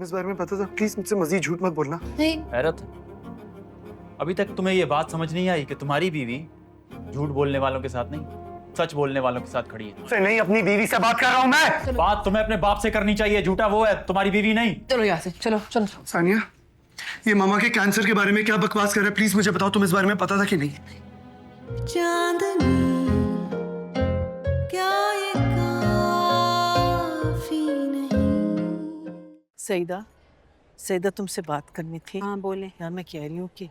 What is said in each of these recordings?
तुम्हें इस बारे में पता था? प्लीज मुझसे मजीद झूठ मत बोलना। नहीं। हैरत, अभी तक तुम्हें ये बात समझ नहीं आई कि तुम्हारी बीवी झूठ बोलने वालों के साथ नहीं, सच बोलने वालों के साथ खड़ी है। अरे नहीं, अपनी बीवी से बात कर रहा हूँ मैं। बात तुम्हें अपने बाप से करनी चाहिए, झूठा वो है, तुम्हारी बीवी नहीं। चलो यहाँ से, चलो चलो। सानिया, ये मामा के कैंसर के बारे में क्या बकवास कर रहा है? प्लीज मुझे बताओ, तुम इस बारे में पता था कि नहीं? चांदनी क्या ये काफी नहीं। सईदा, सईदा तुमसे बात करनी थी। हाँ बोले। यार मैं कह रही हूँ कि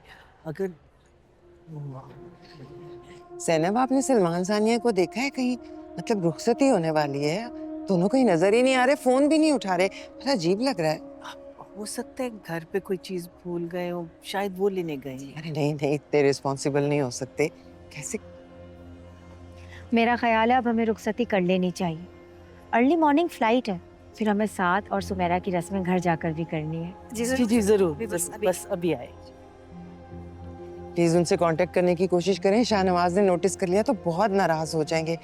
अगर ज़ैनब, आपने सलमान सानिया को देखा है कहीं? मतलब रुखसती होने वाली है, दोनों कहीं नजर ही नहीं आ रहे, फोन भी नहीं उठा रहे, बड़ा अजीब लग रहा है। हो सकता है घर पे कोई चीज भूल गए हो, शायद वो लेने गए हैं। अरे नहीं नहीं, इतने रिस्पॉन्सिबल नहीं हो सकते। कैसे? मेरा ख्याल है अब हमें रुखसती कर लेनी चाहिए। अर्ली मॉर्निंग फ्लाइट है, फिर हमें साथ और सुमेरा की रस्में घर जाकर भी करनी है। जी जी जरूर, बस बस अभी आए। प्लीज उनसे कांटेक्ट करने की कोशिश करें। शाहनवाज ने नोटिस कर लिया तो बहुत नाराज हो जाएंगे,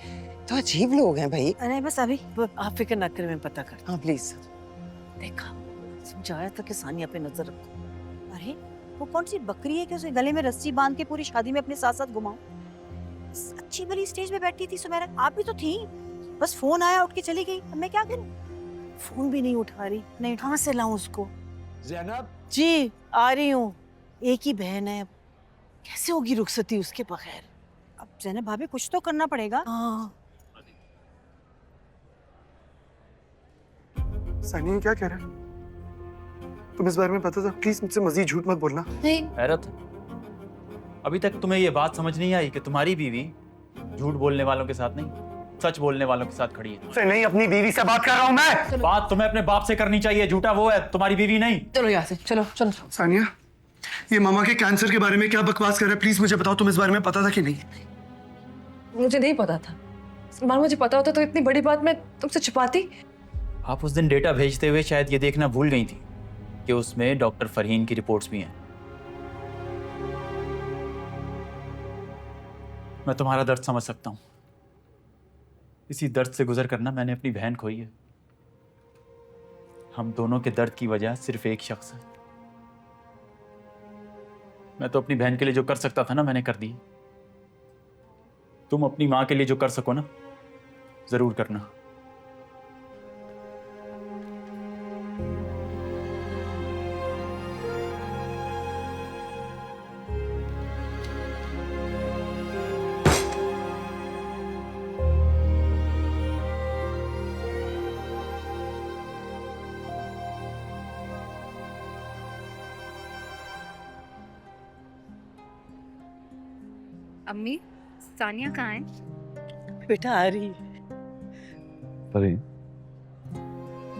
तो अजीब लोग हैं भाई। अरे बस अभी। आप फिक्र ना करें, मैं पता कर। हाँ प्लीज। देखा, समझाया था कि सानिया पे नजर रखो। अरे वो कौन सी बकरी है कि उसे गले में रस्सी बांध के पूरी शादी में अपने साथ साथ घुमाऊं? अच्छी भली स्टेज पे बैठी थी सुमेरा, आप भी तो थी। बस फोन आया, उठ के चली गई। अब मैं क्या करूं? फोन भी नहीं उठा रही, नहीं, कहाँ से लाऊं उसको? ज़ैनब, जी आ रही हूँ, एक ही बहन है, कैसे होगी रुखसती उसके बगैर? अब ज़ैनब भाभी कुछ तो करना पड़ेगा। हाँ। सानिया क्या कह रहा है? तुम इस बारे में पता था? प्लीज मुझसे मजीद झूठ मत बोलना। नहीं। हैरत, अभी तक तुम्हें ये बात समझ नहीं आई कि तुम्हारी बीवी झूठ बोलने वालों के साथ नहीं, सच बोलने वालों के साथ खड़ी है। अरे नहीं, अपनी बीवी से बात कर रहा हूँ मैं। बात तुम्हें अपने बाप से करनी चाहिए, झूठा वो है, तुम्हारी बीवी नहीं। चलो यहाँ से, चलो चलो। सानिया, ये मामा के कैंसर के बारे में क्या बकवास कर रहा है? प्लीज मुझे बताओ, तुम इस बारे में पता था कि नहीं? मुझे नहीं पता था। मान मुझे पता होता तो इतनी बड़ी बात मैं तुमसे छुपाती। आप उस दिन डेटा भेजते हुए शायद ये देखना भूल गई थी कि उसमें डॉक्टर फरहीन की रिपोर्ट्स भी हैं। मैं तुम्हारा दर्द समझ सकता हूँ। इसी दर्द से गुजर करना मैंने अपनी बहन खोई है। हम दोनों के दर्द की वजह सिर्फ एक शख्स है। मैं तो अपनी बहन के लिए जो कर सकता था ना, मैंने कर दी। तुम अपनी माँ के लिए जो कर सको ना, जरूर करना। अम्मी, सानिया कहाँ है? बेटा आ रही है। फरीन,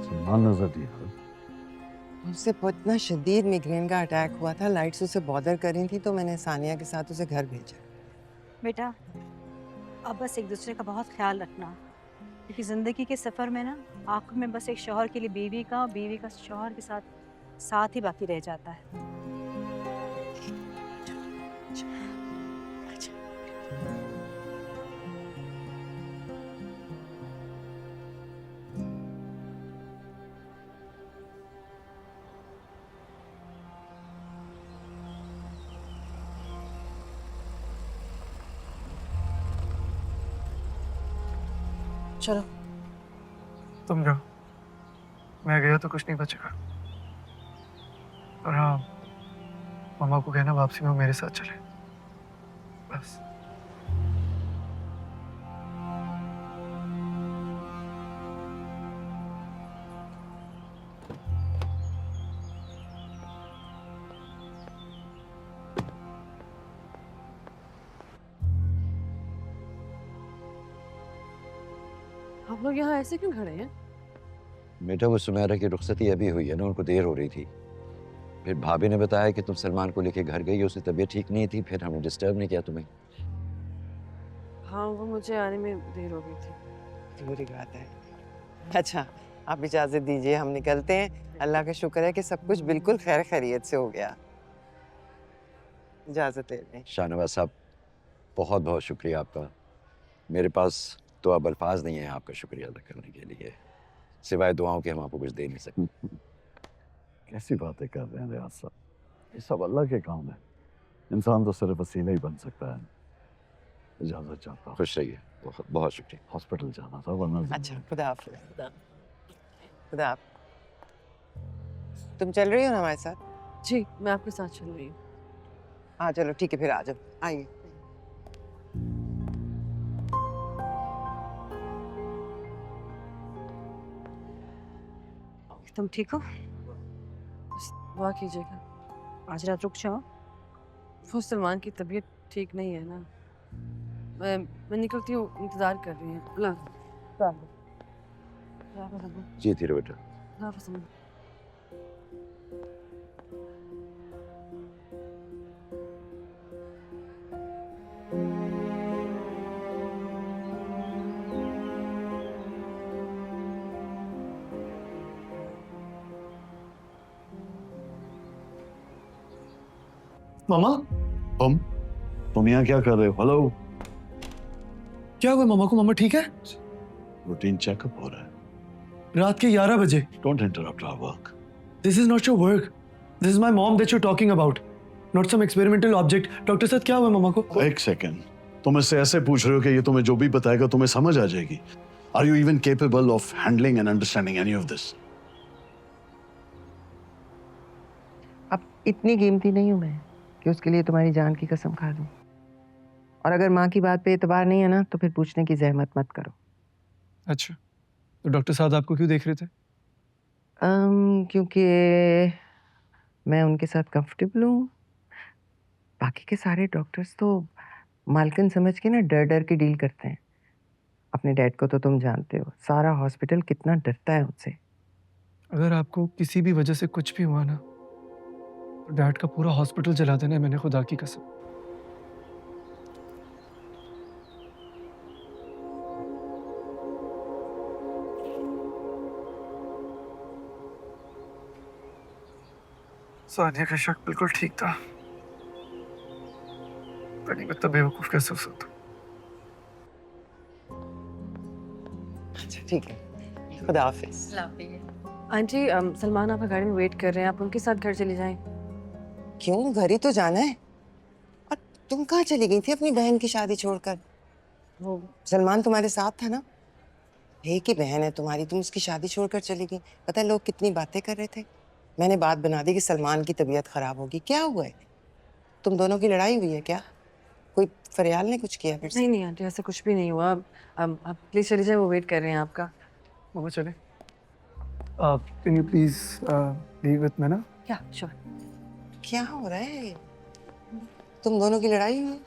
सलमान नजर दिया। उससे इतना शदीद मिग्रेन का अटैक हुआ था, लाइट्स उसे बॉदर कर रही थी, तो मैंने सानिया के साथ उसे घर भेजा। बेटा अब बस एक दूसरे का बहुत ख्याल रखना, क्योंकि जिंदगी के सफर में ना आंखों में बस एक शौहर के लिए बीवी का और बीवी का शौहर के साथ ही बाकी रह जाता है। चलो तुम जाओ, मैं गया तो कुछ नहीं बचेगा। और हाँ, मामा को कहना वापसी में वो मेरे साथ चले, बस। आप लोग यहाँ ऐसे क्यों खड़े हैं? बेटा, वो सुमेरा की रुखसती अभी हुई है ना, उनको देर हो रही थी। फिर भाभी ने बताया कि तुम सलमान को लेके घर गई, उसकी तबीयत ठीक नहीं थी, फिर हमने डिस्टर्ब नहीं किया तुम्हें। हाँ, वो मुझे आने में देर हो गई थी। बुरी बात है। अच्छा, आप इजाजत दीजिए, हम निकलते हैं। अल्लाह का शुक्र है कि सब कुछ बिल्कुल खैर खैरियत से हो गया। इजाजत ले लें। शाहनवाज साहब, बहुत बहुत शुक्रिया आपका। मेरे पास तो अब अल्फाज नहीं है आपका शुक्रिया अदा करने के लिए, सिवाय दुआओं के हम आपको कुछ दे नहीं सकते। कैसी बातें कर रहे हैं रियाज साहब, ये सब अल्लाह के काम है। इंसान तो सिर्फ वसीला ही बन सकता है। इजाजत चाहता हूँ। खुश रहिए, बहुत बहुत शुक्रिया। हॉस्पिटल जाना था वरना अच्छा खुदा हाफिज। खुदा हाफिज। तुम चल रही हो ना हमारे साथ? जी मैं आपके साथ चल रही हूँ। हाँ चलो ठीक है, फिर आ जाओ, आइए। तुम ठीक हो? बस दुआ कीजिएगा। आज रात रुक जाओ। वो सलमान की तबीयत ठीक नहीं है ना। मैं निकलती हूँ, इंतज़ार कर रही हैं। अल्लाह जी धीरे बेटा। हाफ़िज़। मामा तुम यहाँ क्या कर रहे हो? हेलो, क्या हुआ मामा को? मामा ठीक है? रूटीन चेकअप हो रहा है। रात के 11 बजे। Don't interrupt our work. This is not your work, this is my mom that you talking about, not some experimental object. Doctor साहब क्या हुआ मामा को? एक सेकेंड, तुम इससे ऐसे पूछ रहे हो कि ये तुम्हें जो भी बताएगा तुम्हें समझ आ जाएगी? Are you even capable of handling and understanding any of this? अब इतनी कीमती नहीं हूं मैं कि उसके लिए तुम्हारी जान की कसम खा दूं। और अगर माँ की बात पे एतबार नहीं है ना तो फिर पूछने की जहमत मत करो। अच्छा, तो डॉक्टर साहब आपको क्यों देख रहे थे? क्योंकि मैं उनके साथ कंफर्टेबल हूँ। बाकी के सारे डॉक्टर्स तो मालकिन समझ के ना डर डर के डील करते हैं। अपने डैड को तो तुम जानते हो, सारा हॉस्पिटल कितना डरता है उनसे। अगर आपको किसी भी वजह से कुछ भी हुआ ना, तो डैड का पूरा हॉस्पिटल जला देना है, मैंने खुदा की कसम। सानिया का शक बिल्कुल ठीक था। पर नहीं, मैं इतना बेवकूफ कैसे हो सकता? अच्छा ठीक है, खुदा हाफिज। आंटी सलमान आपका गाड़ी में वेट कर रहे हैं, आप उनके साथ घर चली जाएं। क्यों, घर ही तो जाना है। और तुम कहाँ चली गई थी अपनी बहन की शादी छोड़कर? वो सलमान तुम्हारे साथ था ना? एक ही बहन है तुम्हारी, तुम उसकी शादी छोड़कर चली गई। पता है लोग कितनी बातें कर रहे थे। मैंने बात बना दी कि सलमान की तबीयत खराब होगी। क्या हुआ है? तुम दोनों की लड़ाई हुई है क्या? कोई फरियाल ने कुछ किया फिर से? नहीं नहीं आंटी, ऐसा कुछ भी नहीं हुआ। आप प्लीज चली जाए, वो वेट कर रहे हैं आपका। मामा चले? Can you please leave with me ना? क्या श्योर। क्या हो रहा है? तुम दोनों की लड़ाई हुई है?